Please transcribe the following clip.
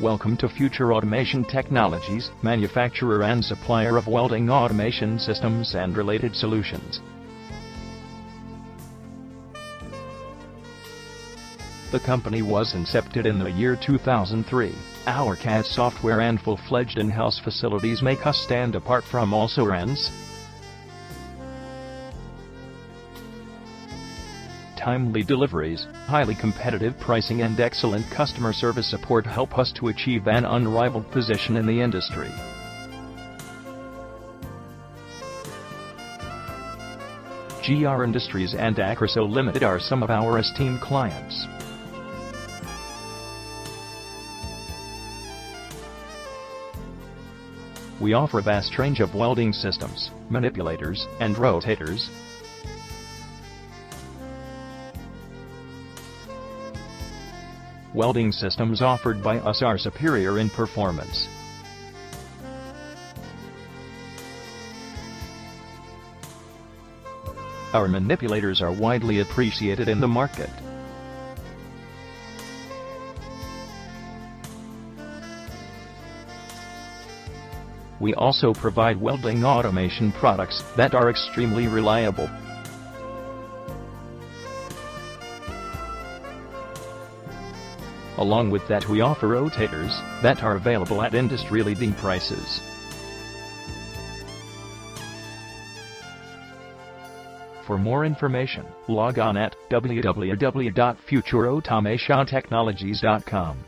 Welcome to Future Automation Technologies, manufacturer and supplier of welding automation systems and related solutions. The company was incepted in the year 2003. Our CAD software and full-fledged in-house facilities make us stand apart from all brands. Timely deliveries, highly competitive pricing and excellent customer service support help us to achieve an unrivaled position in the industry. GR Industries and Acroso Limited are some of our esteemed clients. We offer a vast range of welding systems, manipulators, and rotators. Welding systems offered by us are superior in performance. Our manipulators are widely appreciated in the market. We also provide welding automation products that are extremely reliable. Along with that, we offer rotators that are available at industry-leading prices. For more information, log on at www.futureautomationtechnologies.com.